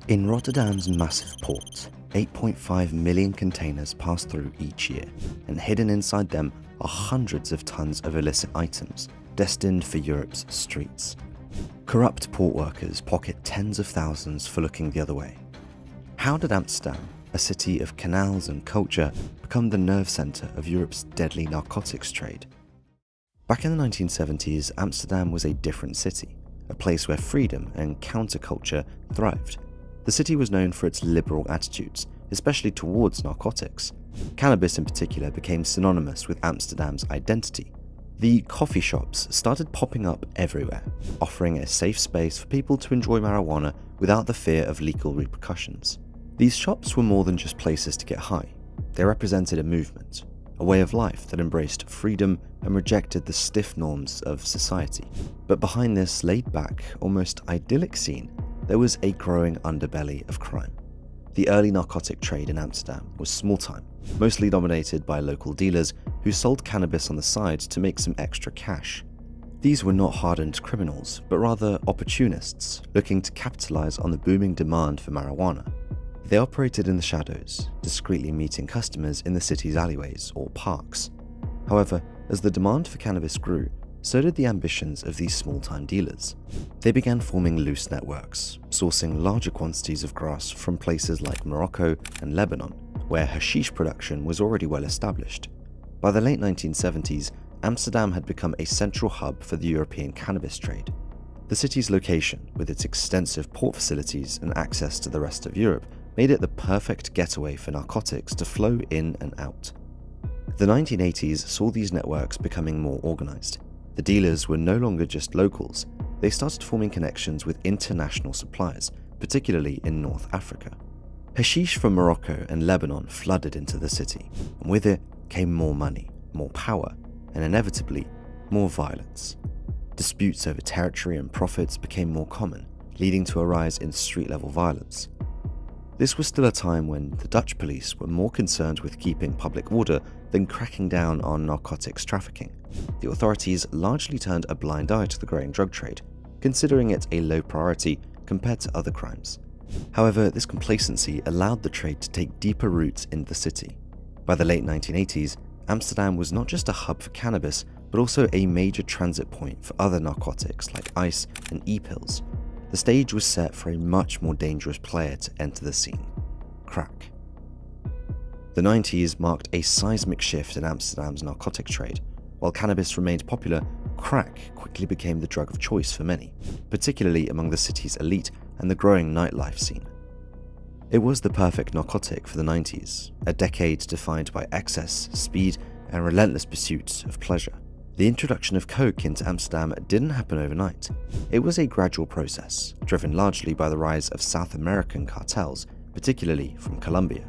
In Rotterdam's massive port, 8.5 million containers pass through each year, and hidden inside them are hundreds of tons of illicit items destined for Europe's streets. Corrupt port workers pocket tens of thousands for looking the other way. How did Amsterdam, a city of canals and culture, become the nerve centre of Europe's deadly narcotics trade? Back in the 1970s, Amsterdam was a different city, a place where freedom and counterculture thrived. The city was known for its liberal attitudes, especially towards narcotics. Cannabis in particular became synonymous with Amsterdam's identity. The coffee shops started popping up everywhere, offering a safe space for people to enjoy marijuana without the fear of legal repercussions. These shops were more than just places to get high. They represented a movement, a way of life that embraced freedom and rejected the stiff norms of society. But behind this laid-back, almost idyllic scene, there was a growing underbelly of crime. The early narcotic trade in Amsterdam was small-time, mostly dominated by local dealers who sold cannabis on the side to make some extra cash. These were not hardened criminals, but rather opportunists looking to capitalize on the booming demand for marijuana. They operated in the shadows, discreetly meeting customers in the city's alleyways or parks. However, as the demand for cannabis grew, so did the ambitions of these small-time dealers. They began forming loose networks, sourcing larger quantities of grass from places like Morocco and Lebanon, where hashish production was already well established. By the late 1970s, Amsterdam had become a central hub for the European cannabis trade. The city's location, with its extensive port facilities and access to the rest of Europe, made it the perfect getaway for narcotics to flow in and out. The 1980s saw these networks becoming more organized. The dealers were no longer just locals. They started forming connections with international suppliers, particularly in North Africa. Hashish from Morocco and Lebanon flooded into the city, and with it came more money, more power, and inevitably, more violence. Disputes over territory and profits became more common, leading to a rise in street-level violence. This was still a time when the Dutch police were more concerned with keeping public order than cracking down on narcotics trafficking. The authorities largely turned a blind eye to the growing drug trade, considering it a low priority compared to other crimes. However, this complacency allowed the trade to take deeper roots in the city. By the late 1980s, Amsterdam was not just a hub for cannabis, but also a major transit point for other narcotics like ice and e-pills. The stage was set for a much more dangerous player to enter the scene: crack. The 90s marked a seismic shift in Amsterdam's narcotic trade. While cannabis remained popular, crack quickly became the drug of choice for many, particularly among the city's elite and the growing nightlife scene. It was the perfect narcotic for the 90s, a decade defined by excess, speed, and relentless pursuit of pleasure. The introduction of coke into Amsterdam didn't happen overnight. It was a gradual process, driven largely by the rise of South American cartels, particularly from Colombia.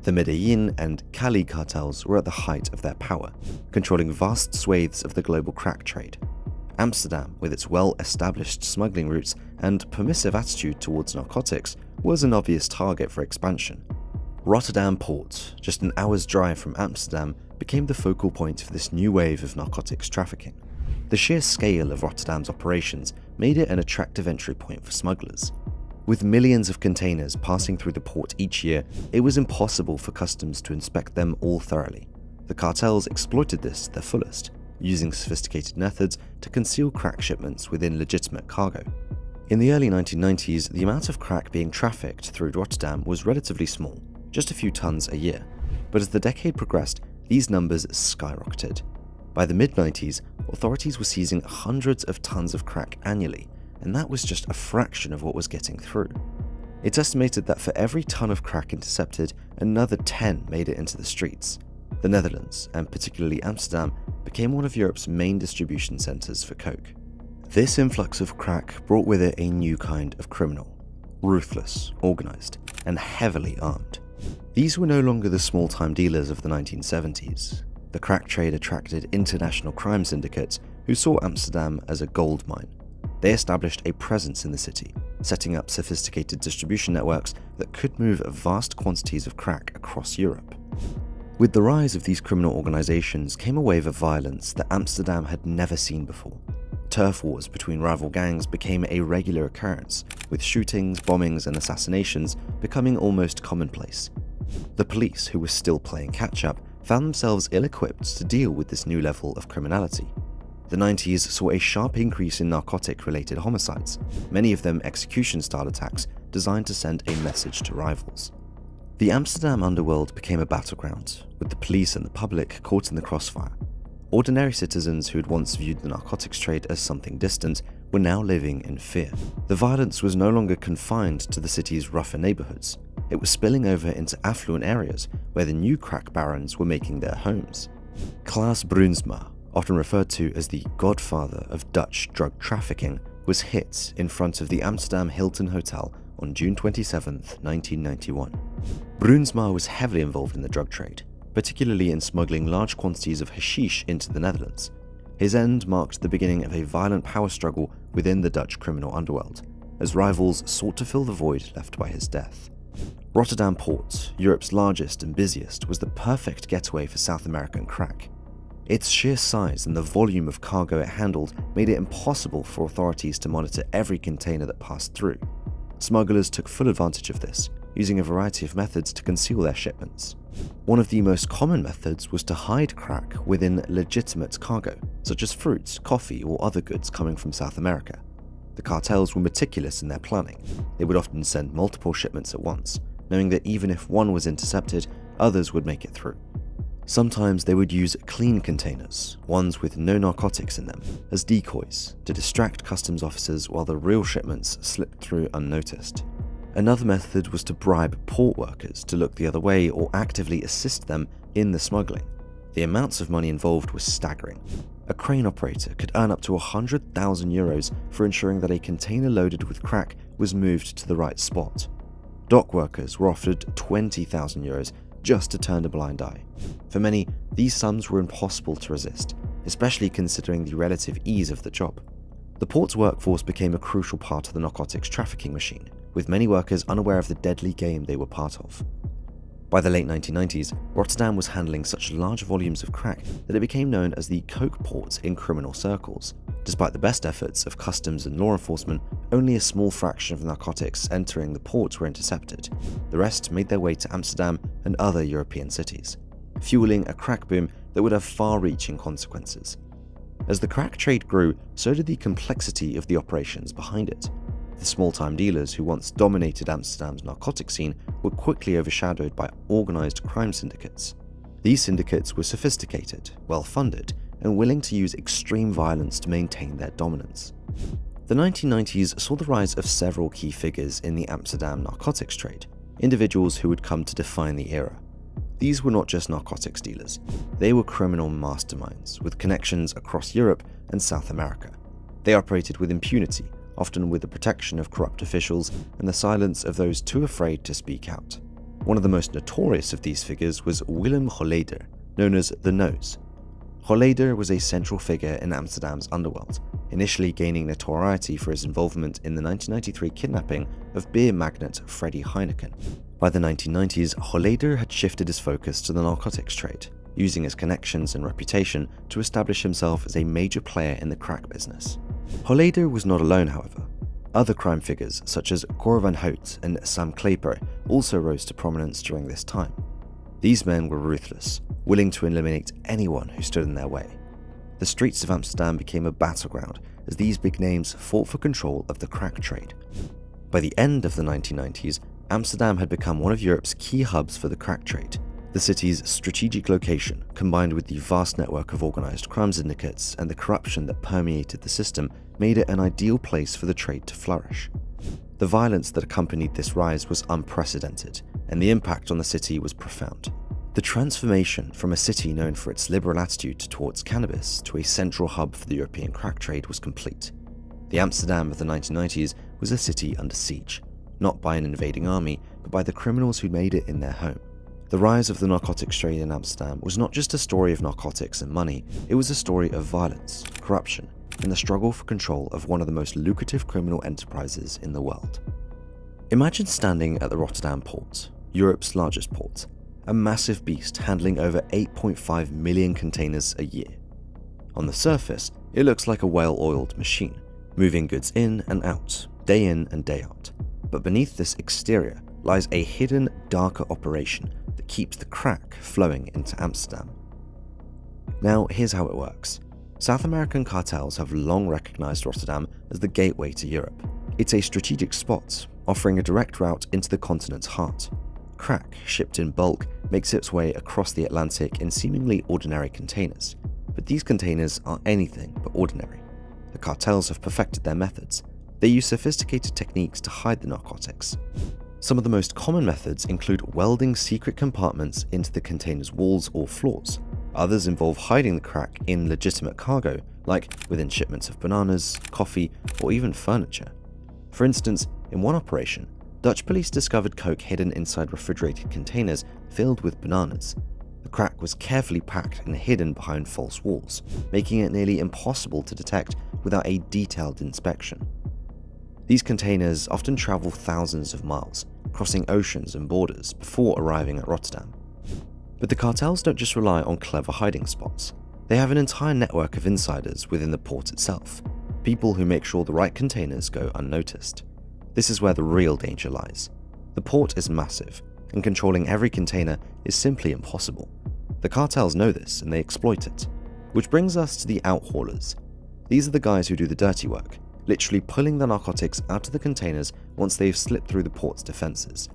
The Medellin and Cali cartels were at the height of their power, controlling vast swathes of the global crack trade. Amsterdam, with its well-established smuggling routes and permissive attitude towards narcotics, was an obvious target for expansion. Rotterdam Port, just an hour's drive from Amsterdam, became the focal point for this new wave of narcotics trafficking. The sheer scale of Rotterdam's operations made it an attractive entry point for smugglers. With millions of containers passing through the port each year, it was impossible for customs to inspect them all thoroughly. The cartels exploited this to their fullest, using sophisticated methods to conceal crack shipments within legitimate cargo. In the early 1990s, the amount of crack being trafficked through Rotterdam was relatively small, just a few tons a year. But as the decade progressed, these numbers skyrocketed. By the mid-90s, authorities were seizing hundreds of tons of crack annually, and that was just a fraction of what was getting through. It's estimated that for every ton of crack intercepted, another 10 made it into the streets. The Netherlands, and particularly Amsterdam, became one of Europe's main distribution centers for coke. This influx of crack brought with it a new kind of criminal: ruthless, organized, and heavily armed. These were no longer the small-time dealers of the 1970s. The crack trade attracted international crime syndicates who saw Amsterdam as a gold mine. They established a presence in the city, setting up sophisticated distribution networks that could move vast quantities of crack across Europe. With the rise of these criminal organizations came a wave of violence that Amsterdam had never seen before. Turf wars between rival gangs became a regular occurrence, with shootings, bombings, and assassinations becoming almost commonplace. The police, who were still playing catch-up, found themselves ill-equipped to deal with this new level of criminality. The 90s saw a sharp increase in narcotic-related homicides, many of them execution-style attacks designed to send a message to rivals. The Amsterdam underworld became a battleground, with the police and the public caught in the crossfire. Ordinary citizens who had once viewed the narcotics trade as something distant were now living in fear. The violence was no longer confined to the city's rougher neighborhoods. It was spilling over into affluent areas where the new crack barons were making their homes. Klaas Bruinsma, often referred to as the godfather of Dutch drug trafficking, was hit in front of the Amsterdam Hilton Hotel on June 27, 1991. Bruinsma was heavily involved in the drug trade, particularly in smuggling large quantities of hashish into the Netherlands. His end marked the beginning of a violent power struggle within the Dutch criminal underworld, as rivals sought to fill the void left by his death. Rotterdam Port, Europe's largest and busiest, was the perfect getaway for South American crack. Its sheer size and the volume of cargo it handled made it impossible for authorities to monitor every container that passed through. Smugglers took full advantage of this, using a variety of methods to conceal their shipments. One of the most common methods was to hide crack within legitimate cargo, such as fruits, coffee, or other goods coming from South America. The cartels were meticulous in their planning. They would often send multiple shipments at once, knowing that even if one was intercepted, others would make it through. Sometimes they would use clean containers, ones with no narcotics in them, as decoys to distract customs officers while the real shipments slipped through unnoticed. Another method was to bribe port workers to look the other way or actively assist them in the smuggling. The amounts of money involved was staggering. A crane operator could earn up to €100,000 for ensuring that a container loaded with crack was moved to the right spot. Dock workers were offered €20,000 just to turn a blind eye. For many, these sums were impossible to resist, especially considering the relative ease of the job. The port's workforce became a crucial part of the narcotics trafficking machine, with many workers unaware of the deadly game they were part of. By the late 1990s, Rotterdam was handling such large volumes of crack that it became known as the coke port in criminal circles. Despite the best efforts of customs and law enforcement, only a small fraction of narcotics entering the port were intercepted. The rest made their way to Amsterdam and other European cities, fueling a crack boom that would have far-reaching consequences. As the crack trade grew, so did the complexity of the operations behind it. The small-time dealers who once dominated Amsterdam's narcotic scene were quickly overshadowed by organized crime syndicates. These syndicates were sophisticated, well-funded, and willing to use extreme violence to maintain their dominance. The 1990s saw the rise of several key figures in the Amsterdam narcotics trade, individuals who would come to define the era. These were not just narcotics dealers, they were criminal masterminds with connections across Europe and South America. They operated with impunity, often with the protection of corrupt officials and the silence of those too afraid to speak out. One of the most notorious of these figures was Willem Holleder, known as the Nose. Holleder was a central figure in Amsterdam's underworld, initially gaining notoriety for his involvement in the 1993 kidnapping of beer magnate Freddie Heineken. By the 1990s, Holleder had shifted his focus to the narcotics trade, using his connections and reputation to establish himself as a major player in the crack business. Holleder was not alone, however. Other crime figures such as Cor van Hout and Sam Kleper also rose to prominence during this time. These men were ruthless, willing to eliminate anyone who stood in their way. The streets of Amsterdam became a battleground as these big names fought for control of the crack trade. By the end of the 1990s, Amsterdam had become one of Europe's key hubs for the crack trade. The city's strategic location, combined with the vast network of organized crime syndicates and the corruption that permeated the system, made it an ideal place for the trade to flourish. The violence that accompanied this rise was unprecedented, and the impact on the city was profound. The transformation from a city known for its liberal attitude towards cannabis to a central hub for the European crack trade was complete. The Amsterdam of the 1990s was a city under siege, not by an invading army, but by the criminals who made it in their home. The rise of the narcotics trade in Amsterdam was not just a story of narcotics and money, it was a story of violence, corruption, and the struggle for control of one of the most lucrative criminal enterprises in the world. Imagine standing at the Rotterdam port, Europe's largest port, a massive beast handling over 8.5 million containers a year. On the surface, it looks like a well-oiled machine, moving goods in and out, day in and day out. But beneath this exterior lies a hidden, darker operation that keeps the crack flowing into Amsterdam. Now, here's how it works. South American cartels have long recognized Rotterdam as the gateway to Europe. It's a strategic spot, offering a direct route into the continent's heart. Crack, shipped in bulk, makes its way across the Atlantic in seemingly ordinary containers. But these containers are anything but ordinary. The cartels have perfected their methods. They use sophisticated techniques to hide the narcotics. Some of the most common methods include welding secret compartments into the container's walls or floors. Others involve hiding the crack in legitimate cargo, like within shipments of bananas, coffee, or even furniture. For instance, in one operation, Dutch police discovered coke hidden inside refrigerated containers filled with bananas. The crack was carefully packed and hidden behind false walls, making it nearly impossible to detect without a detailed inspection. These containers often travel thousands of miles, crossing oceans and borders before arriving at Rotterdam. But the cartels don't just rely on clever hiding spots. They have an entire network of insiders within the port itself, people who make sure the right containers go unnoticed. This is where the real danger lies. The port is massive, and controlling every container is simply impossible. The cartels know this and they exploit it. Which brings us to the outhaulers. These are the guys who do the dirty work, literally pulling the narcotics out of the containers once they've slipped through the port's defenses.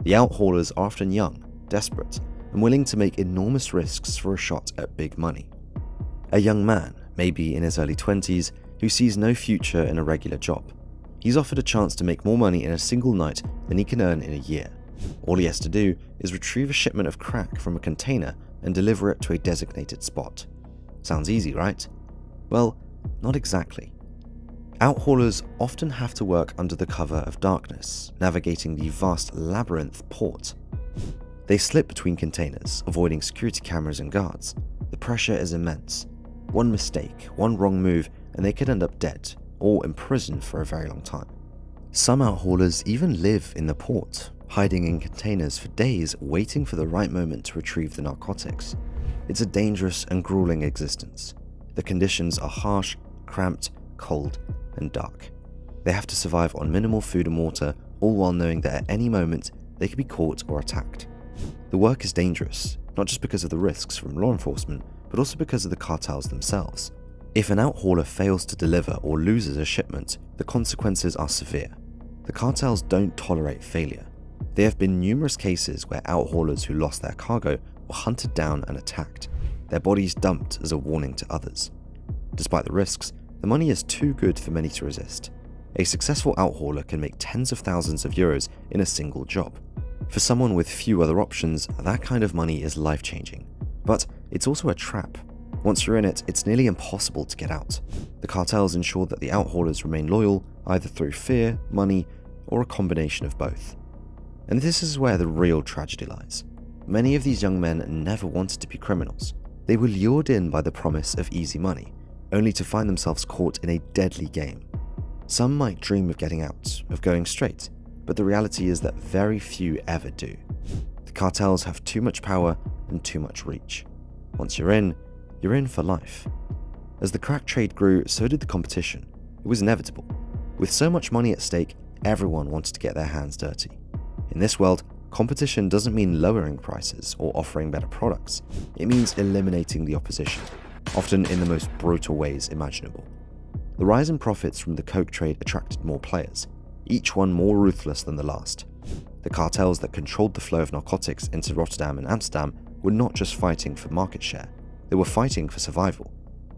The outhaulers are often young, desperate, and willing to make enormous risks for a shot at big money. A young man, maybe in his early 20s, who sees no future in a regular job. He's offered a chance to make more money in a single night than he can earn in a year. All he has to do is retrieve a shipment of crack from a container and deliver it to a designated spot. Sounds easy, right? Well, not exactly. Outhaulers often have to work under the cover of darkness, navigating the vast labyrinth port. They slip between containers, avoiding security cameras and guards. The pressure is immense. One mistake, one wrong move, and they could end up dead, or imprisoned for a very long time. Some outhaulers even live in the port, hiding in containers for days, waiting for the right moment to retrieve the narcotics. It's a dangerous and grueling existence. The conditions are harsh, cramped, cold, and dark. They have to survive on minimal food and water, all while knowing that at any moment they could be caught or attacked. The work is dangerous, not just because of the risks from law enforcement, but also because of the cartels themselves. If an outhauler fails to deliver or loses a shipment, the consequences are severe. The cartels don't tolerate failure. There have been numerous cases where outhaulers who lost their cargo were hunted down and attacked, their bodies dumped as a warning to others. Despite the risks, the money is too good for many to resist. A successful outhauler can make tens of thousands of euros in a single job. For someone with few other options, that kind of money is life-changing. But it's also a trap. Once you're in it, it's nearly impossible to get out. The cartels ensure that the outhaulers remain loyal, either through fear, money, or a combination of both. And this is where the real tragedy lies. Many of these young men never wanted to be criminals. They were lured in by the promise of easy money, only to find themselves caught in a deadly game. Some might dream of getting out, of going straight, but the reality is that very few ever do. The cartels have too much power and too much reach. Once you're in for life. As the crack trade grew, so did the competition. It was inevitable. With so much money at stake, everyone wanted to get their hands dirty. In this world, competition doesn't mean lowering prices or offering better products. It means eliminating the opposition, often in the most brutal ways imaginable. The rise in profits from the coke trade attracted more players, each one more ruthless than the last. The cartels that controlled the flow of narcotics into Rotterdam and Amsterdam were not just fighting for market share, they were fighting for survival.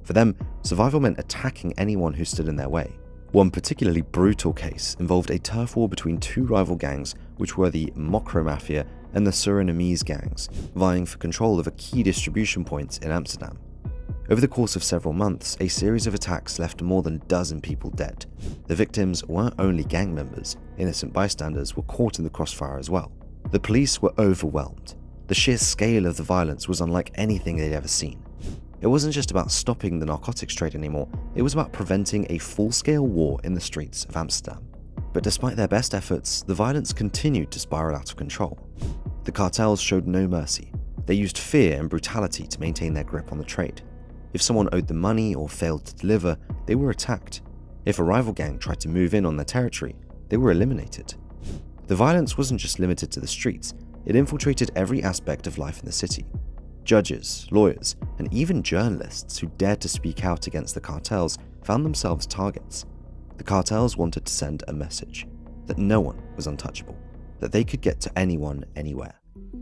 For them, survival meant attacking anyone who stood in their way. One particularly brutal case involved a turf war between two rival gangs, which were the Mokro Mafia and the Surinamese gangs, vying for control of a key distribution point in Amsterdam. Over the course of several months, a series of attacks left more than a dozen people dead. The victims weren't only gang members, innocent bystanders were caught in the crossfire as well. The police were overwhelmed. The sheer scale of the violence was unlike anything they'd ever seen. It wasn't just about stopping the narcotics trade anymore, it was about preventing a full-scale war in the streets of Amsterdam. But despite their best efforts, the violence continued to spiral out of control. The cartels showed no mercy. They used fear and brutality to maintain their grip on the trade. If someone owed them money or failed to deliver, they were attacked. If a rival gang tried to move in on their territory, they were eliminated. The violence wasn't just limited to the streets, it infiltrated every aspect of life in the city. Judges, lawyers, and even journalists who dared to speak out against the cartels found themselves targets. The cartels wanted to send a message that no one was untouchable, that they could get to anyone, anywhere.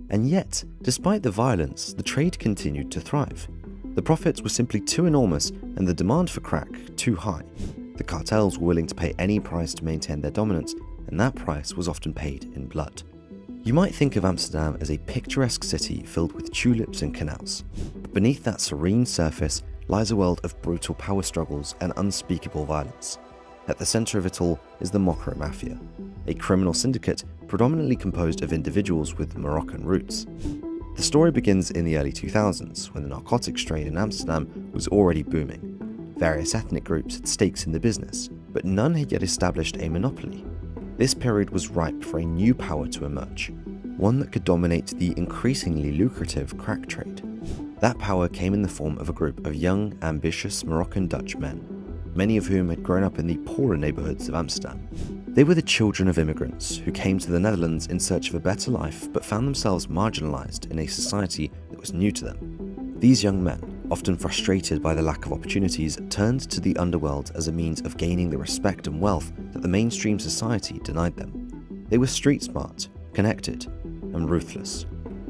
And yet, despite the violence, the trade continued to thrive. The profits were simply too enormous and the demand for crack too high. The cartels were willing to pay any price to maintain their dominance, and that price was often paid in blood. You might think of Amsterdam as a picturesque city filled with tulips and canals, but beneath that serene surface lies a world of brutal power struggles and unspeakable violence. At the center of it all is the Mokro Mafia, a criminal syndicate predominantly composed of individuals with Moroccan roots. The story begins in the early 2000s, when the narcotics trade in Amsterdam was already booming. Various ethnic groups had stakes in the business, but none had yet established a monopoly. This period was ripe for a new power to emerge, one that could dominate the increasingly lucrative crack trade. That power came in the form of a group of young, ambitious Moroccan Dutch men, many of whom had grown up in the poorer neighborhoods of Amsterdam. They were the children of immigrants who came to the Netherlands in search of a better life but found themselves marginalized in a society that was new to them. These young men, often frustrated by the lack of opportunities, turned to the underworld as a means of gaining the respect and wealth that the mainstream society denied them. They were street smart, connected, and ruthless,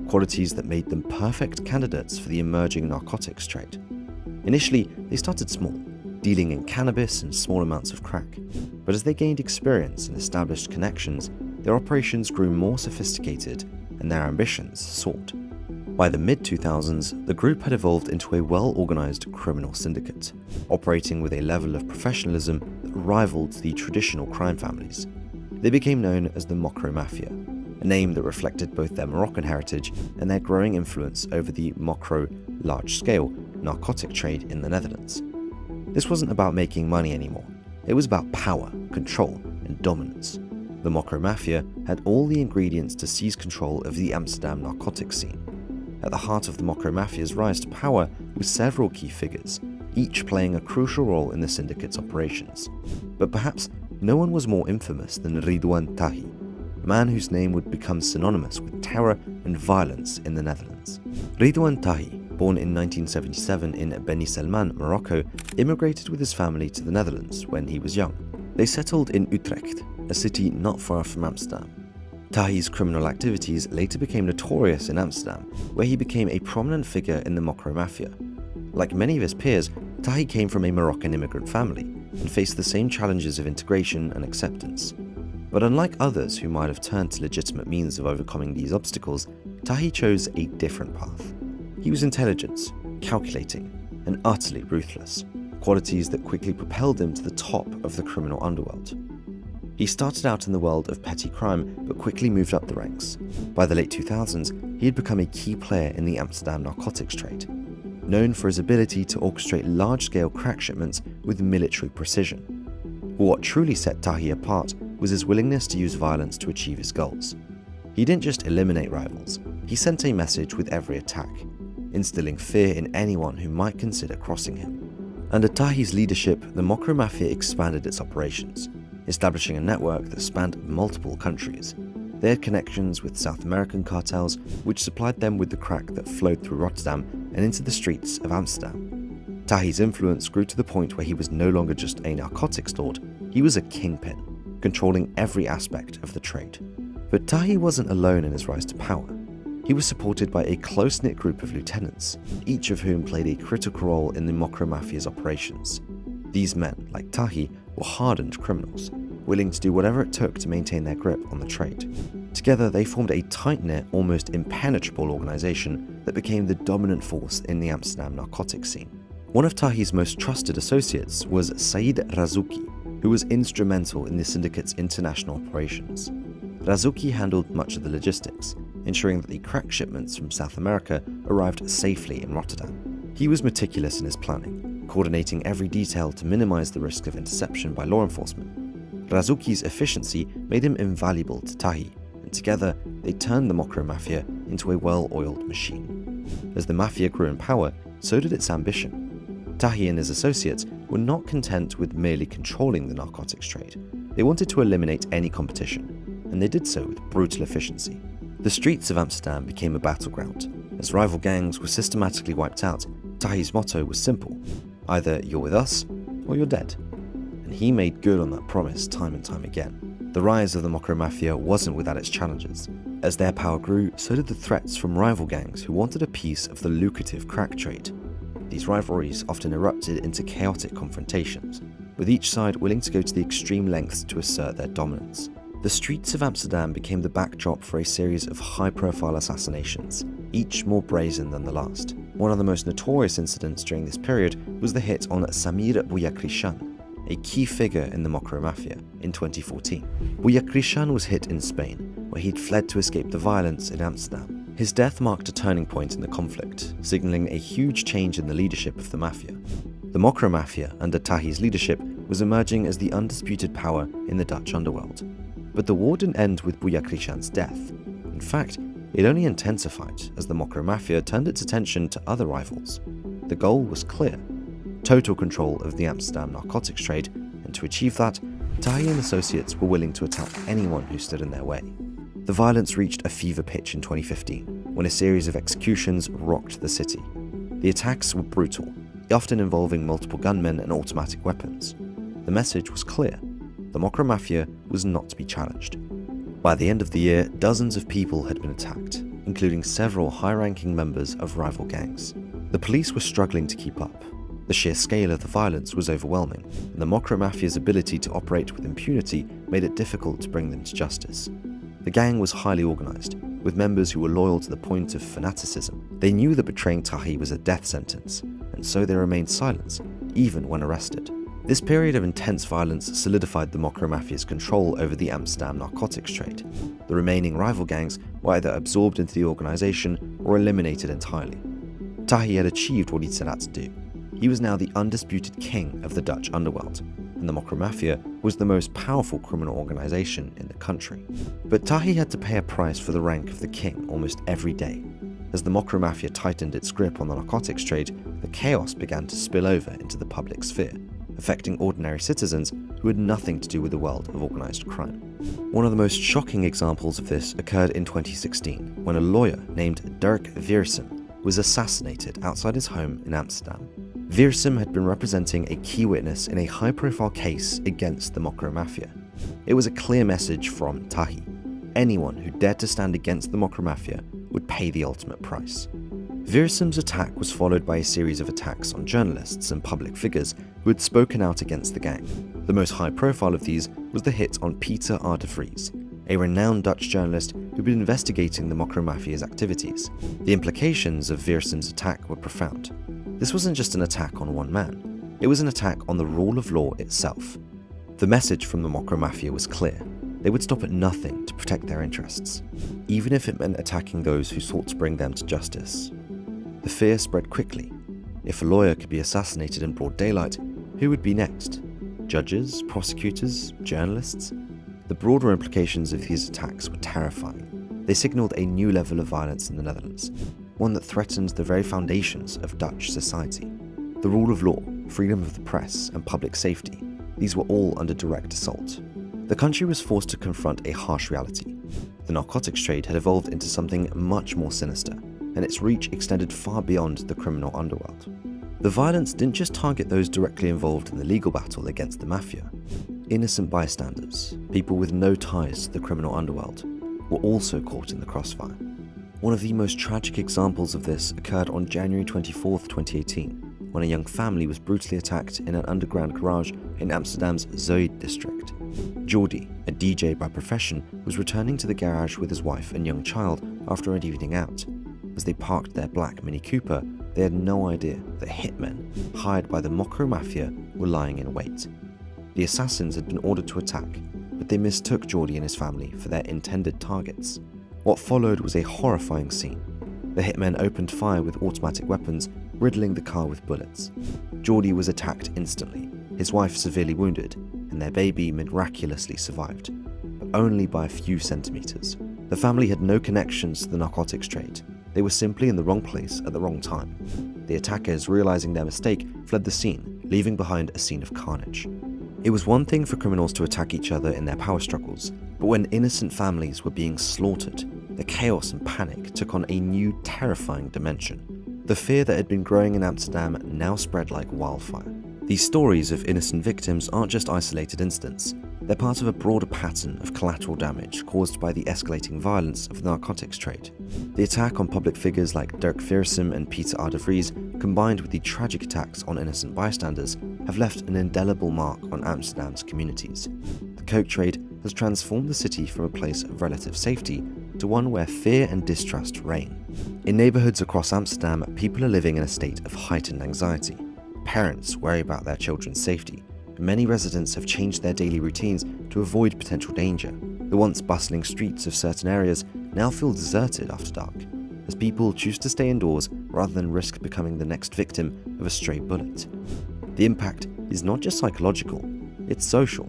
qualities that made them perfect candidates for the emerging narcotics trade. Initially, they started small, dealing in cannabis and small amounts of crack. But as they gained experience and established connections, their operations grew more sophisticated and their ambitions soared. By the mid-2000s, the group had evolved into a well-organized criminal syndicate, operating with a level of professionalism that rivaled the traditional crime families. They became known as the Mokro Mafia, a name that reflected both their Moroccan heritage and their growing influence over the Mokro large-scale narcotic trade in the Netherlands. This wasn't about making money anymore. It was about power, control, and dominance. The Mokro Mafia had all the ingredients to seize control of the Amsterdam narcotics scene. At the heart of the Mokro Mafia's rise to power were several key figures, each playing a crucial role in the syndicate's operations. But perhaps no one was more infamous than Ridwan Tahi, a man whose name would become synonymous with terror and violence in the Netherlands. Ridwan Tahi, born in 1977 in Beni Salman, Morocco, immigrated with his family to the Netherlands when he was young. They settled in Utrecht, a city not far from Amsterdam. Tahi's criminal activities later became notorious in Amsterdam, where he became a prominent figure in the Mokro Mafia. Like many of his peers, Tahi came from a Moroccan immigrant family and faced the same challenges of integration and acceptance. But unlike others who might have turned to legitimate means of overcoming these obstacles, Tahi chose a different path. He was intelligent, calculating, and utterly ruthless, qualities that quickly propelled him to the top of the criminal underworld. He started out in the world of petty crime, but quickly moved up the ranks. By the late 2000s, he had become a key player in the Amsterdam narcotics trade, known for his ability to orchestrate large-scale crack shipments with military precision. But what truly set Tahi apart was his willingness to use violence to achieve his goals. He didn't just eliminate rivals, he sent a message with every attack, instilling fear in anyone who might consider crossing him. Under Tahi's leadership, the Mokro Mafia expanded its operations, establishing a network that spanned multiple countries. They had connections with South American cartels, which supplied them with the crack that flowed through Rotterdam and into the streets of Amsterdam. Tahi's influence grew to the point where he was no longer just a narcotics lord, he was a kingpin, controlling every aspect of the trade. But Tahi wasn't alone in his rise to power. He was supported by a close-knit group of lieutenants, each of whom played a critical role in the Mokro Mafia's operations. These men, like Tahi, were hardened criminals, willing to do whatever it took to maintain their grip on the trade. Together, they formed a tight-knit, almost impenetrable organization that became the dominant force in the Amsterdam narcotics scene. One of Tahi's most trusted associates was Said Razouki, who was instrumental in the syndicate's international operations. Razouki handled much of the logistics, ensuring that the crack shipments from South America arrived safely in Rotterdam. He was meticulous in his planning, coordinating every detail to minimize the risk of interception by law enforcement. Razouki's efficiency made him invaluable to Tahi, and together they turned the Mokro Mafia into a well-oiled machine. As the Mafia grew in power, so did its ambition. Tahi and his associates were not content with merely controlling the narcotics trade. They wanted to eliminate any competition, and they did so with brutal efficiency. The streets of Amsterdam became a battleground. As rival gangs were systematically wiped out, Tahi's motto was simple: either you're with us, or you're dead. And he made good on that promise time and time again. The rise of the Mokro Mafia wasn't without its challenges. As their power grew, so did the threats from rival gangs who wanted a piece of the lucrative crack trade. These rivalries often erupted into chaotic confrontations, with each side willing to go to the extreme lengths to assert their dominance. The streets of Amsterdam became the backdrop for a series of high-profile assassinations, each more brazen than the last. One of the most notorious incidents during this period was the hit on Samir Bouyakrishyan, a key figure in the Mokro Mafia, in 2014. Bouyakrishyan was hit in Spain, where he'd fled to escape the violence in Amsterdam. His death marked a turning point in the conflict, signaling a huge change in the leadership of the Mafia. The Mokro Mafia, under Tahi's leadership, was emerging as the undisputed power in the Dutch underworld. But the war didn't end with Bouyakrishyan's death. In fact, it only intensified as the Mokro Mafia turned its attention to other rivals. The goal was clear: total control of the Amsterdam narcotics trade, and to achieve that, Tahi and associates were willing to attack anyone who stood in their way. The violence reached a fever pitch in 2015, when a series of executions rocked the city. The attacks were brutal, often involving multiple gunmen and automatic weapons. The message was clear: the Mokro Mafia was not to be challenged. By the end of the year, dozens of people had been attacked, including several high-ranking members of rival gangs. The police were struggling to keep up. The sheer scale of the violence was overwhelming, and the Mokro Mafia's ability to operate with impunity made it difficult to bring them to justice. The gang was highly organized, with members who were loyal to the point of fanaticism. They knew that betraying Tahi was a death sentence, and so they remained silent, even when arrested. This period of intense violence solidified the Mokro Mafia's control over the Amsterdam narcotics trade. The remaining rival gangs were either absorbed into the organization or eliminated entirely. Tahi had achieved what he'd set out to do. He was now the undisputed king of the Dutch underworld, and the Mokro Mafia was the most powerful criminal organization in the country. But Tahi had to pay a price for the rank of the king almost every day. As the Mokro Mafia tightened its grip on the narcotics trade, the chaos began to spill over into the public sphere, affecting ordinary citizens who had nothing to do with the world of organized crime. One of the most shocking examples of this occurred in 2016, when a lawyer named Dirk Wiersum was assassinated outside his home in Amsterdam. Wiersum had been representing a key witness in a high-profile case against the Mokro Mafia. It was a clear message from Tahi: anyone who dared to stand against the Mokro Mafia would pay the ultimate price. Wiersum's attack was followed by a series of attacks on journalists and public figures who had spoken out against the gang. The most high-profile of these was the hit on Peter R. de Vries, a renowned Dutch journalist who'd been investigating the Mokro Mafia's activities. The implications of Wiersum's attack were profound. This wasn't just an attack on one man, it was an attack on the rule of law itself. The message from the Mokro Mafia was clear: they would stop at nothing to protect their interests, even if it meant attacking those who sought to bring them to justice. The fear spread quickly. If a lawyer could be assassinated in broad daylight, who would be next? Judges, prosecutors, journalists? The broader implications of these attacks were terrifying. They signaled a new level of violence in the Netherlands, one that threatened the very foundations of Dutch society. The rule of law, freedom of the press, and public safety, these were all under direct assault. The country was forced to confront a harsh reality. The narcotics trade had evolved into something much more sinister, and its reach extended far beyond the criminal underworld. The violence didn't just target those directly involved in the legal battle against the mafia. Innocent bystanders, people with no ties to the criminal underworld, were also caught in the crossfire. One of the most tragic examples of this occurred on January 24, 2018, when a young family was brutally attacked in an underground garage in Amsterdam's Zuid district. Jordi, a DJ by profession, was returning to the garage with his wife and young child after an evening out. As they parked their black Mini Cooper, they had no idea that hitmen, hired by the Mokro Mafia, were lying in wait. The assassins had been ordered to attack, but they mistook Jordi and his family for their intended targets. What followed was a horrifying scene. The hitmen opened fire with automatic weapons, riddling the car with bullets. Jordi was attacked instantly, his wife severely wounded, and their baby miraculously survived, but only by a few centimeters. The family had no connections to the narcotics trade. They were simply in the wrong place at the wrong time. The attackers, realizing their mistake, fled the scene, leaving behind a scene of carnage. It was one thing for criminals to attack each other in their power struggles, but when innocent families were being slaughtered, the chaos and panic took on a new, terrifying dimension. The fear that had been growing in Amsterdam now spread like wildfire. These stories of innocent victims aren't just isolated incidents. They're part of a broader pattern of collateral damage caused by the escalating violence of the narcotics trade. The attack on public figures like Dirk Wiersum and Pieter R. de Vries, combined with the tragic attacks on innocent bystanders, have left an indelible mark on Amsterdam's communities. The coke trade has transformed the city from a place of relative safety to one where fear and distrust reign. In neighborhoods across Amsterdam, people are living in a state of heightened anxiety. Parents worry about their children's safety. Many residents have changed their daily routines to avoid potential danger. The once bustling streets of certain areas now feel deserted after dark, as people choose to stay indoors rather than risk becoming the next victim of a stray bullet. The impact is not just psychological, it's social.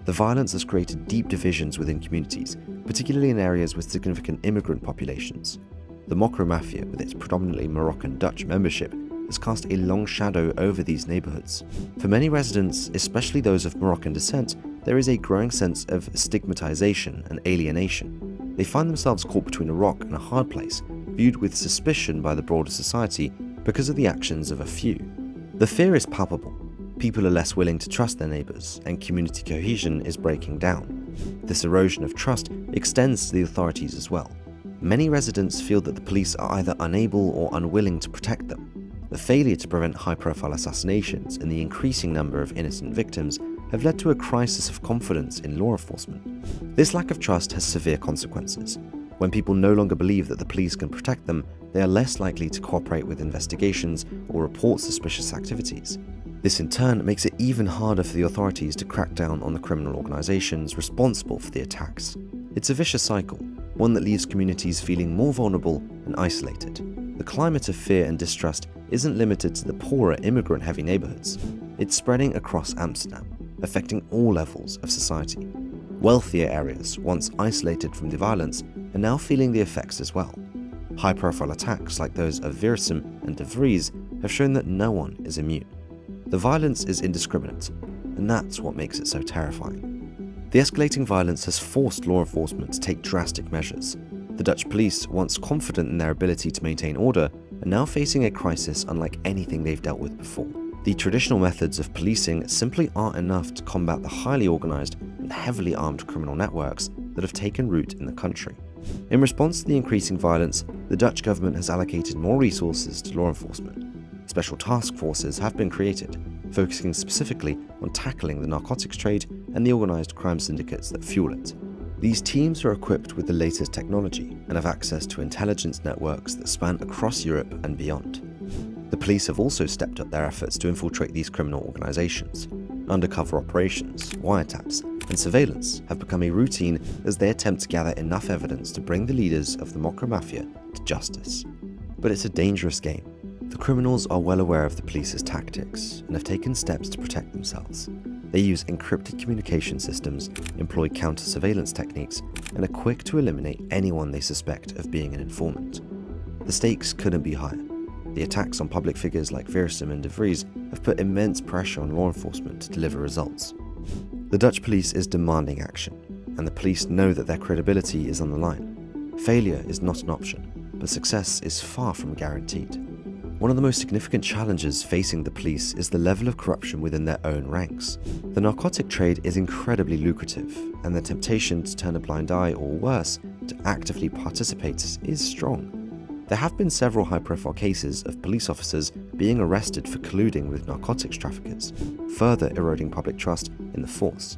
The violence has created deep divisions within communities, particularly in areas with significant immigrant populations. The Mokro Mafia, with its predominantly Moroccan Dutch membership, has cast a long shadow over these neighborhoods. For many residents, especially those of Moroccan descent, there is a growing sense of stigmatization and alienation. They find themselves caught between a rock and a hard place, viewed with suspicion by the broader society because of the actions of a few. The fear is palpable. People are less willing to trust their neighbors, and community cohesion is breaking down. This erosion of trust extends to the authorities as well. Many residents feel that the police are either unable or unwilling to protect them. The failure to prevent high-profile assassinations and the increasing number of innocent victims have led to a crisis of confidence in law enforcement. This lack of trust has severe consequences. When people no longer believe that the police can protect them, they are less likely to cooperate with investigations or report suspicious activities. This in turn makes it even harder for the authorities to crack down on the criminal organizations responsible for the attacks. It's a vicious cycle, one that leaves communities feeling more vulnerable and isolated. The climate of fear and distrust isn't limited to the poorer immigrant-heavy neighborhoods. It's spreading across Amsterdam, affecting all levels of society. Wealthier areas, once isolated from the violence, are now feeling the effects as well. High-profile attacks like those of Wiersum and de Vries have shown that no one is immune. The violence is indiscriminate, and that's what makes it so terrifying. The escalating violence has forced law enforcement to take drastic measures. The Dutch police, once confident in their ability to maintain order, are now facing a crisis unlike anything they've dealt with before. The traditional methods of policing simply aren't enough to combat the highly organized and heavily armed criminal networks that have taken root in the country. In response to the increasing violence, the Dutch government has allocated more resources to law enforcement. Special task forces have been created, focusing specifically on tackling the narcotics trade and the organized crime syndicates that fuel it. These teams are equipped with the latest technology and have access to intelligence networks that span across Europe and beyond. The police have also stepped up their efforts to infiltrate these criminal organizations. Undercover operations, wiretaps, and surveillance have become a routine as they attempt to gather enough evidence to bring the leaders of the Mokro Mafia to justice. But it's a dangerous game. The criminals are well aware of the police's tactics and have taken steps to protect themselves. They use encrypted communication systems, employ counter-surveillance techniques, and are quick to eliminate anyone they suspect of being an informant. The stakes couldn't be higher. The attacks on public figures like Wiersum and de Vries have put immense pressure on law enforcement to deliver results. The Dutch police is demanding action, and the police know that their credibility is on the line. Failure is not an option, but success is far from guaranteed. One of the most significant challenges facing the police is the level of corruption within their own ranks. The narcotic trade is incredibly lucrative, and the temptation to turn a blind eye, or worse, to actively participate is strong. There have been several high-profile cases of police officers being arrested for colluding with narcotics traffickers, further eroding public trust in the force.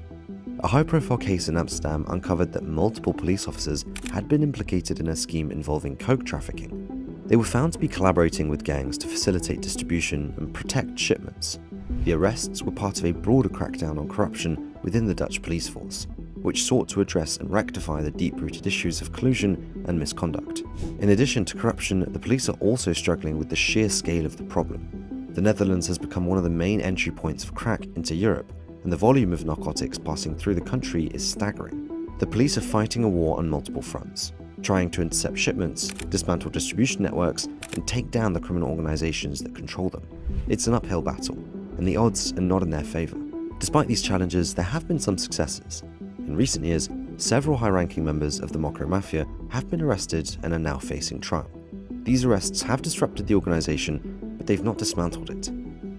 A high-profile case in Amsterdam uncovered that multiple police officers had been implicated in a scheme involving coke trafficking. They were found to be collaborating with gangs to facilitate distribution and protect shipments. The arrests were part of a broader crackdown on corruption within the Dutch police force, which sought to address and rectify the deep-rooted issues of collusion and misconduct. In addition to corruption, the police are also struggling with the sheer scale of the problem. The Netherlands has become one of the main entry points for crack into Europe, and the volume of narcotics passing through the country is staggering. The police are fighting a war on multiple fronts. trying to intercept shipments, dismantle distribution networks, and take down the criminal organizations that control them. It's an uphill battle, and the odds are not in their favor. Despite these challenges, there have been some successes. In recent years, several high-ranking members of the Mocro Mafia have been arrested and are now facing trial. These arrests have disrupted the organization, but they've not dismantled it.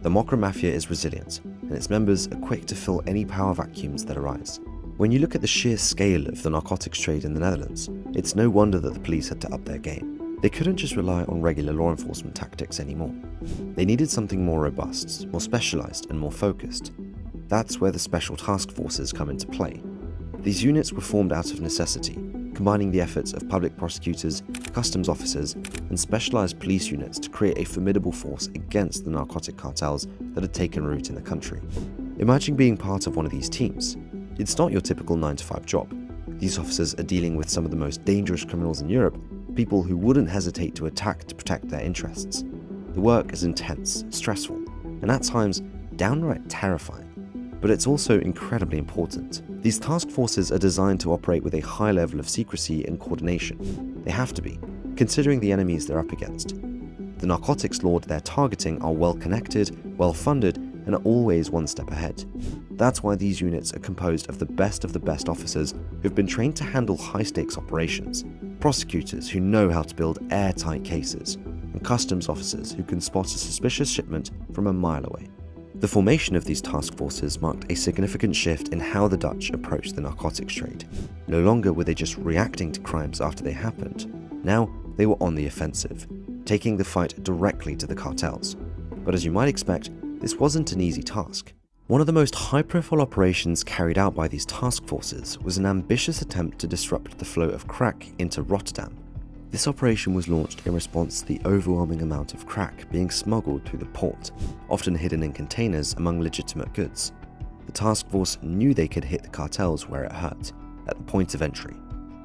The Mocro Mafia is resilient, and its members are quick to fill any power vacuums that arise. When you look at the sheer scale of the narcotics trade in the Netherlands, it's no wonder that the police had to up their game. They couldn't just rely on regular law enforcement tactics anymore. They needed something more robust, more specialized, and more focused. That's where the special task forces come into play. These units were formed out of necessity, combining the efforts of public prosecutors, customs officers, and specialized police units to create a formidable force against the narcotic cartels that had taken root in the country. Imagine being part of one of these teams. It's not your typical 9-to-5 job. These officers are dealing with some of the most dangerous criminals in Europe, people who wouldn't hesitate to attack to protect their interests. The work is intense, stressful, and at times downright terrifying. But it's also incredibly important. These task forces are designed to operate with a high level of secrecy and coordination. They have to be, considering the enemies they're up against. The narcotics lords they're targeting are well connected, well funded, and are always one step ahead. That's why these units are composed of the best officers who've been trained to handle high-stakes operations, prosecutors who know how to build airtight cases, and customs officers who can spot a suspicious shipment from a mile away. The formation of these task forces marked a significant shift in how the Dutch approached the narcotics trade. No longer were they just reacting to crimes after they happened. Now, they were on the offensive, taking the fight directly to the cartels. But as you might expect, this wasn't an easy task. One of the most high-profile operations carried out by these task forces was an ambitious attempt to disrupt the flow of crack into Rotterdam. This operation was launched in response to the overwhelming amount of crack being smuggled through the port, often hidden in containers among legitimate goods. The task force knew they could hit the cartels where it hurt, at the point of entry.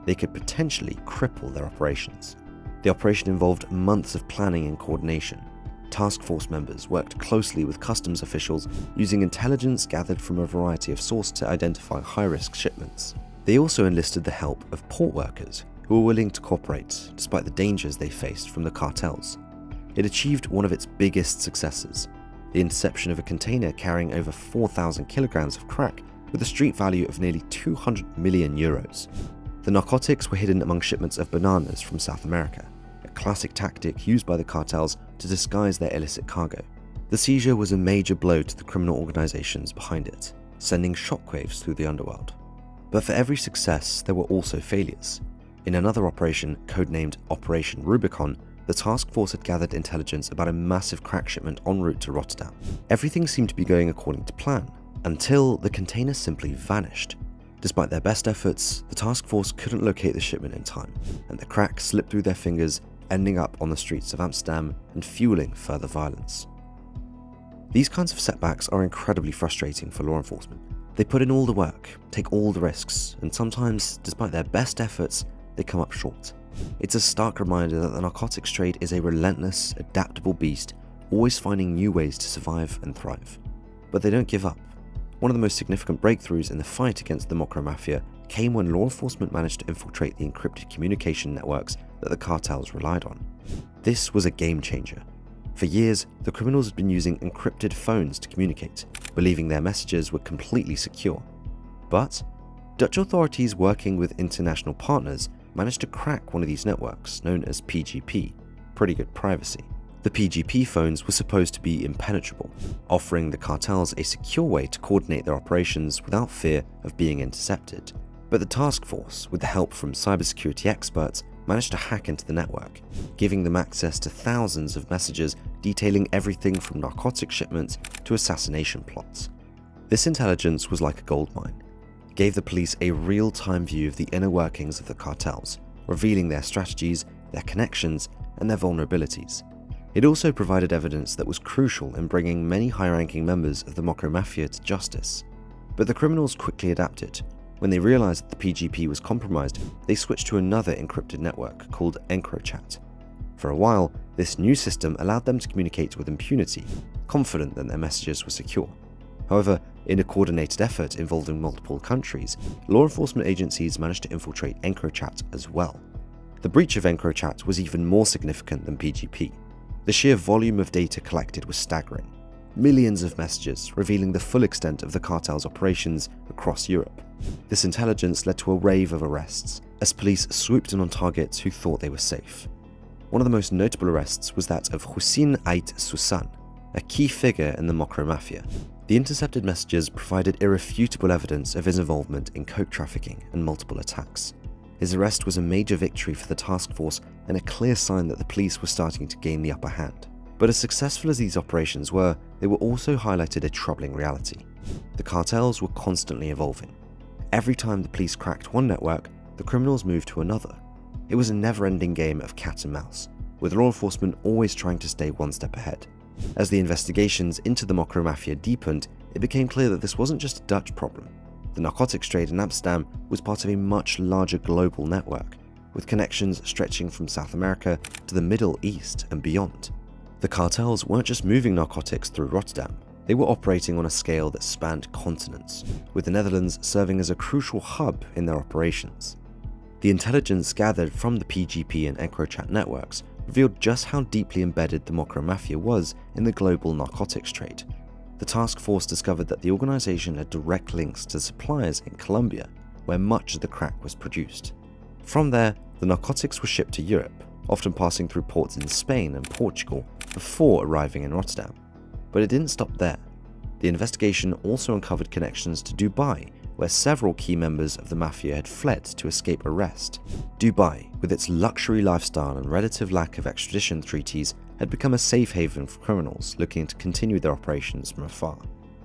They could potentially cripple their operations. The operation involved months of planning and coordination. Task force members worked closely with customs officials using intelligence gathered from a variety of sources to identify high-risk shipments. They also enlisted the help of port workers who were willing to cooperate despite the dangers they faced from the cartels. It achieved one of its biggest successes, the interception of a container carrying over 4,000 kilograms of crack with a street value of nearly 200 million euros. The narcotics were hidden among shipments of bananas from South America, a classic tactic used by the cartels to disguise their illicit cargo. The seizure was a major blow to the criminal organizations behind it, sending shockwaves through the underworld. But for every success, there were also failures. In another operation, codenamed Operation Rubicon, the task force had gathered intelligence about a massive crack shipment en route to Rotterdam. Everything seemed to be going according to plan, until the container simply vanished. Despite their best efforts, the task force couldn't locate the shipment in time, and the crack slipped through their fingers, ending up on the streets of Amsterdam and fueling further violence. These kinds of setbacks are incredibly frustrating for law enforcement. They put in all the work, take all the risks, and sometimes, despite their best efforts, they come up short. It's a stark reminder that the narcotics trade is a relentless, adaptable beast, always finding new ways to survive and thrive. But they don't give up. One of the most significant breakthroughs in the fight against the Mocro Mafia came when law enforcement managed to infiltrate the encrypted communication networks that the cartels relied on. This was a game changer. For years, the criminals had been using encrypted phones to communicate, believing their messages were completely secure. But Dutch authorities working with international partners managed to crack one of these networks, known as PGP, pretty good privacy. The PGP phones were supposed to be impenetrable, offering the cartels a secure way to coordinate their operations without fear of being intercepted. But the task force, with the help from cybersecurity experts, managed to hack into the network, giving them access to thousands of messages detailing everything from narcotic shipments to assassination plots. This intelligence was like a goldmine. It gave the police a real-time view of the inner workings of the cartels, revealing their strategies, their connections, and their vulnerabilities. It also provided evidence that was crucial in bringing many high-ranking members of the Mocro Mafia to justice. But the criminals quickly adapted. When they realized that the PGP was compromised, they switched to another encrypted network called EncroChat. For a while, this new system allowed them to communicate with impunity, confident that their messages were secure. However, in a coordinated effort involving multiple countries, law enforcement agencies managed to infiltrate EncroChat as well. The breach of EncroChat was even more significant than PGP. The sheer volume of data collected was staggering. Millions of messages revealing the full extent of the cartel's operations across Europe. This intelligence led to a wave of arrests, as police swooped in on targets who thought they were safe. One of the most notable arrests was that of Hussein Ait Susan, a key figure in the Mokro Mafia. The intercepted messages provided irrefutable evidence of his involvement in coke trafficking and multiple attacks. His arrest was a major victory for the task force and a clear sign that the police were starting to gain the upper hand. But as successful as these operations were, they were also highlighted a troubling reality. The cartels were constantly evolving. Every time the police cracked one network, the criminals moved to another. It was a never-ending game of cat and mouse, with law enforcement always trying to stay one step ahead. As the investigations into the Mokro Mafia deepened, it became clear that this wasn't just a Dutch problem. The narcotics trade in Amsterdam was part of a much larger global network, with connections stretching from South America to the Middle East and beyond. The cartels weren't just moving narcotics through Rotterdam, they were operating on a scale that spanned continents, with the Netherlands serving as a crucial hub in their operations. The intelligence gathered from the PGP and EncroChat networks revealed just how deeply embedded the Mokro Mafia was in the global narcotics trade. The task force discovered that the organization had direct links to suppliers in Colombia, where much of the crack was produced. From there, the narcotics were shipped to Europe, often passing through ports in Spain and Portugal before arriving in Rotterdam. But it didn't stop there. The investigation also uncovered connections to Dubai, where several key members of the mafia had fled to escape arrest. Dubai, with its luxury lifestyle and relative lack of extradition treaties, had become a safe haven for criminals looking to continue their operations from afar.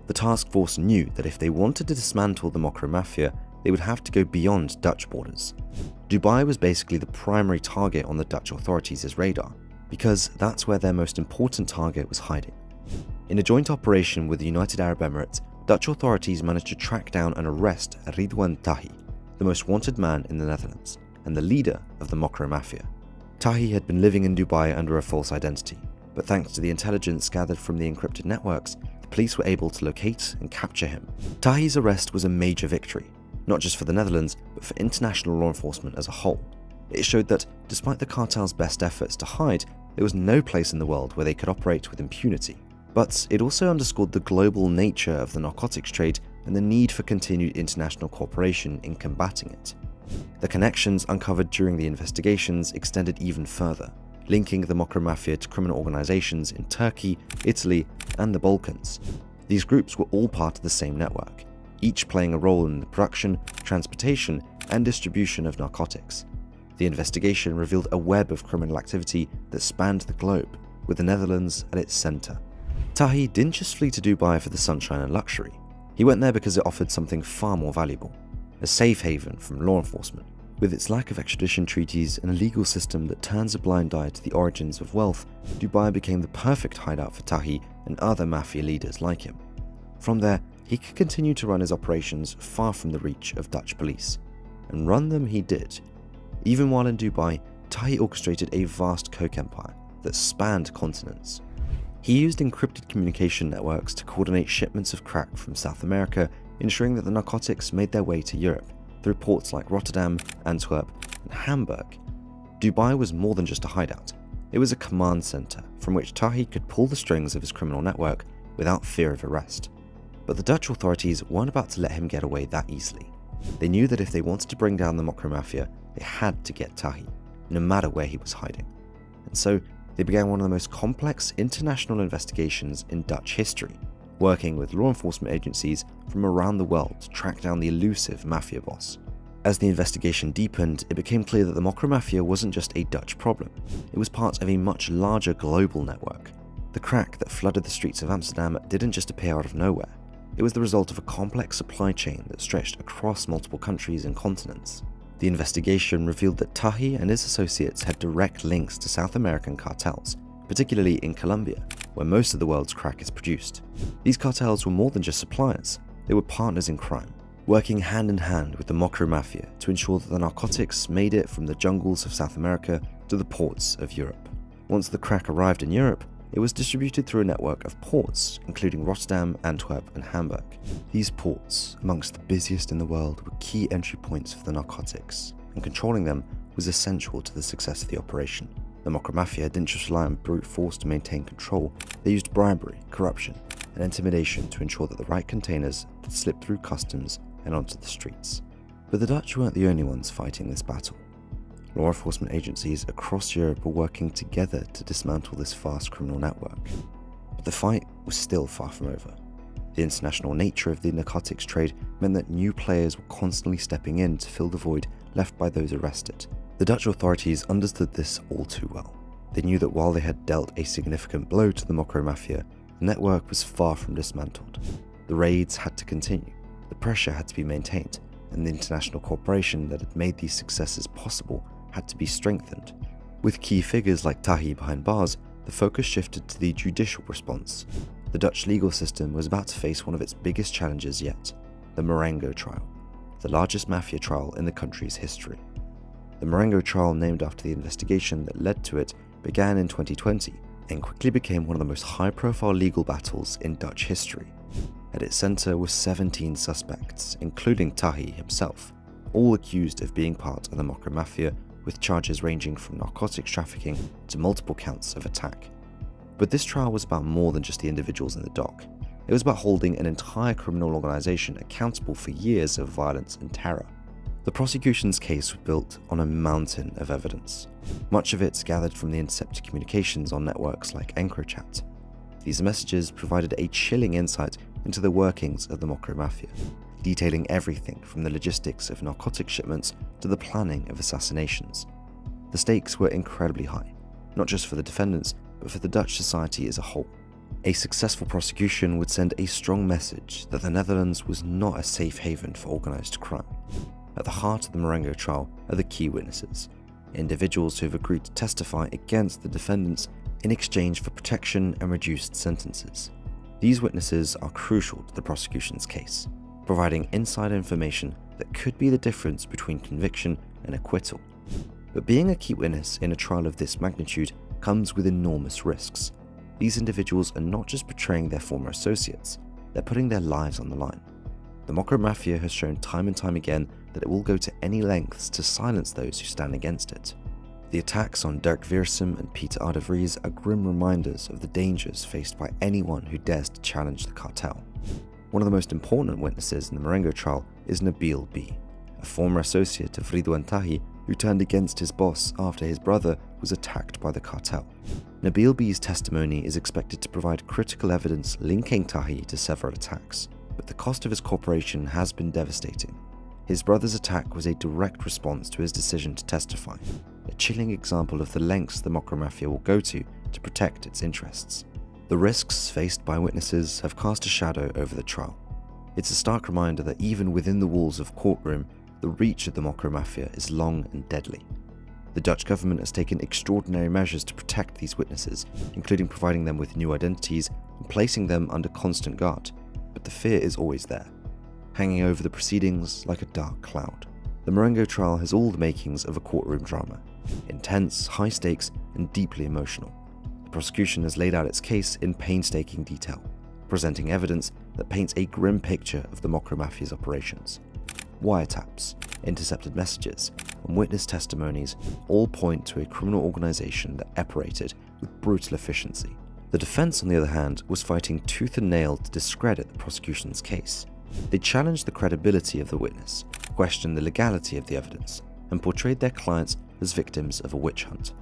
The task force knew that if they wanted to dismantle the Mokro Mafia, they would have to go beyond Dutch borders. Dubai was basically the primary target on the Dutch authorities' radar, because that's where their most important target was hiding. In a joint operation with the United Arab Emirates, Dutch authorities managed to track down and arrest Ridwan Tahi, the most wanted man in the Netherlands, and the leader of the Mokro Mafia. Tahi had been living in Dubai under a false identity, but thanks to the intelligence gathered from the encrypted networks, the police were able to locate and capture him. Tahi's arrest was a major victory, not just for the Netherlands, but for international law enforcement as a whole. It showed that, despite the cartel's best efforts to hide, there was no place in the world where they could operate with impunity. But it also underscored the global nature of the narcotics trade and the need for continued international cooperation in combating it. The connections uncovered during the investigations extended even further, linking the Mokro Mafia to criminal organizations in Turkey, Italy, and the Balkans. These groups were all part of the same network, each playing a role in the production, transportation, and distribution of narcotics. The investigation revealed a web of criminal activity that spanned the globe, with the Netherlands at its center. Tahi didn't just flee to Dubai for the sunshine and luxury. He went there because it offered something far more valuable: a safe haven from law enforcement. With its lack of extradition treaties and a legal system that turns a blind eye to the origins of wealth, Dubai became the perfect hideout for Tahi and other mafia leaders like him. From there, he could continue to run his operations far from the reach of Dutch police. And run them he did. Even while in Dubai, Tahi orchestrated a vast coke empire that spanned continents. He used encrypted communication networks to coordinate shipments of crack from South America, ensuring that the narcotics made their way to Europe through ports like Rotterdam, Antwerp, and Hamburg. Dubai was more than just a hideout. It was a command center from which Tahi could pull the strings of his criminal network without fear of arrest. But the Dutch authorities weren't about to let him get away that easily. They knew that if they wanted to bring down the Mokro Mafia, they had to get Tahi, no matter where he was hiding. And so, they began one of the most complex international investigations in Dutch history, working with law enforcement agencies from around the world to track down the elusive mafia boss. As the investigation deepened, it became clear that the Mokro Mafia wasn't just a Dutch problem, it was part of a much larger global network. The crack that flooded the streets of Amsterdam didn't just appear out of nowhere. It was the result of a complex supply chain that stretched across multiple countries and continents. The investigation revealed that Tahi and his associates had direct links to South American cartels, particularly in Colombia, where most of the world's crack is produced. These cartels were more than just suppliers, they were partners in crime, working hand in hand with the Mokro Mafia to ensure that the narcotics made it from the jungles of South America to the ports of Europe. Once the crack arrived in Europe, it was distributed through a network of ports, including Rotterdam, Antwerp, and Hamburg. These ports, amongst the busiest in the world, were key entry points for the narcotics, and controlling them was essential to the success of the operation. The Mokromafia didn't just rely on brute force to maintain control, they used bribery, corruption, and intimidation to ensure that the right containers would slip through customs and onto the streets. But the Dutch weren't the only ones fighting this battle. Law enforcement agencies across Europe were working together to dismantle this vast criminal network. But the fight was still far from over. The international nature of the narcotics trade meant that new players were constantly stepping in to fill the void left by those arrested. The Dutch authorities understood this all too well. They knew that while they had dealt a significant blow to the Mokromafia, the network was far from dismantled. The raids had to continue, the pressure had to be maintained, and the international cooperation that had made these successes possible had to be strengthened. With key figures like Tahi behind bars, the focus shifted to the judicial response. The Dutch legal system was about to face one of its biggest challenges yet, the Marengo trial, the largest mafia trial in the country's history. The Marengo trial, named after the investigation that led to it, began in 2020 and quickly became one of the most high-profile legal battles in Dutch history. At its centre were 17 suspects, including Tahi himself, all accused of being part of the Mokromafia, with charges ranging from narcotics trafficking to multiple counts of attack. But this trial was about more than just the individuals in the dock. It was about holding an entire criminal organisation accountable for years of violence and terror. The prosecution's case was built on a mountain of evidence, much of it gathered from the intercepted communications on networks like EncroChat. These messages provided a chilling insight into the workings of the Mokromafia, detailing everything from the logistics of narcotic shipments to the planning of assassinations. The stakes were incredibly high, not just for the defendants, but for the Dutch society as a whole. A successful prosecution would send a strong message that the Netherlands was not a safe haven for organised crime. At the heart of the Marengo trial are the key witnesses, individuals who have agreed to testify against the defendants in exchange for protection and reduced sentences. These witnesses are crucial to the prosecution's case, providing inside information that could be the difference between conviction and acquittal. But being a key witness in a trial of this magnitude comes with enormous risks. These individuals are not just betraying their former associates, they're putting their lives on the line. The Mokromafia has shown time and time again that it will go to any lengths to silence those who stand against it. The attacks on Dirk Wiersum and Pieter R. de Vries are grim reminders of the dangers faced by anyone who dares to challenge the cartel. One of the most important witnesses in the Marengo trial is Nabil B., a former associate of Ridwan Tahi who turned against his boss after his brother was attacked by the cartel. Nabil B's testimony is expected to provide critical evidence linking Tahi to several attacks, but the cost of his cooperation has been devastating. His brother's attack was a direct response to his decision to testify, a chilling example of the lengths the Mokromafia will go to protect its interests. The risks faced by witnesses have cast a shadow over the trial. It's a stark reminder that even within the walls of courtroom, the reach of the Mokromafia is long and deadly. The Dutch government has taken extraordinary measures to protect these witnesses, including providing them with new identities and placing them under constant guard, but the fear is always there, hanging over the proceedings like a dark cloud. The Marengo trial has all the makings of a courtroom drama, intense, high stakes, and deeply emotional. The prosecution has laid out its case in painstaking detail, presenting evidence that paints a grim picture of the Mokromafia's operations. Wiretaps, intercepted messages, and witness testimonies all point to a criminal organisation that operated with brutal efficiency. The defence, on the other hand, was fighting tooth and nail to discredit the prosecution's case. They challenged the credibility of the witness, questioned the legality of the evidence, and portrayed their clients as victims of a witch hunt.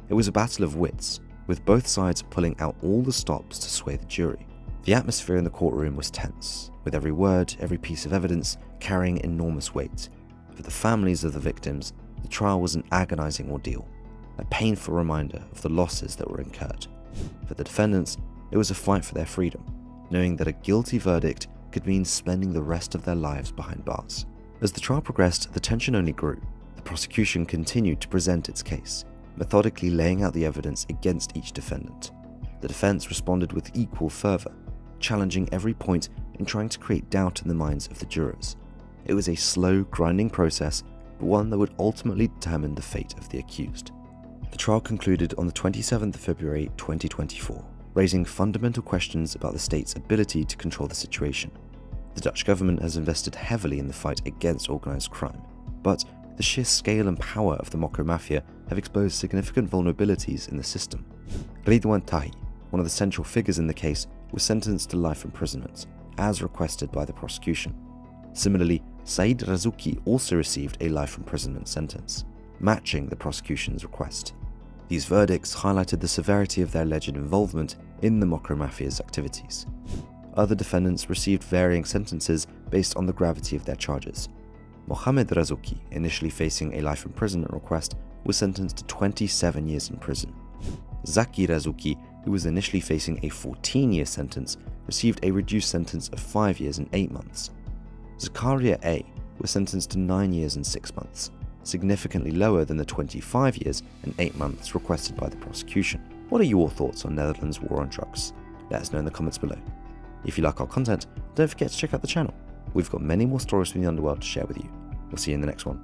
It was a battle of wits, with both sides pulling out all the stops to sway the jury. The atmosphere in the courtroom was tense, with every word, every piece of evidence carrying enormous weight. For the families of the victims, the trial was an agonizing ordeal, a painful reminder of the losses that were incurred. For the defendants, it was a fight for their freedom, knowing that a guilty verdict could mean spending the rest of their lives behind bars. As the trial progressed, the tension only grew. The prosecution continued to present its case, methodically laying out the evidence against each defendant. The defense responded with equal fervor, challenging every point and trying to create doubt in the minds of the jurors. It was a slow, grinding process, but one that would ultimately determine the fate of the accused. The trial concluded on the 27th of February 2024, raising fundamental questions about the state's ability to control the situation. The Dutch government has invested heavily in the fight against organised crime, but the sheer scale and power of the Mokro Mafia have exposed significant vulnerabilities in the system. Ridwan Tahi, one of the central figures in the case, was sentenced to life imprisonment, as requested by the prosecution. Similarly, Said Razuki also received a life imprisonment sentence, matching the prosecution's request. These verdicts highlighted the severity of their alleged involvement in the Mokro Mafia's activities. Other defendants received varying sentences based on the gravity of their charges. Mohamed Razuki, initially facing a life imprisonment request, was sentenced to 27 years in prison. Zaki Razuki, who was initially facing a 14-year sentence, received a reduced sentence of 5 years and 8 months. Zakaria A. was sentenced to 9 years and 6 months, significantly lower than the 25 years and 8 months requested by the prosecution. What are your thoughts on Netherlands' war on drugs? Let us know in the comments below. If you like our content, don't forget to check out the channel. We've got many more stories from the Underworld to share with you. We'll see you in the next one.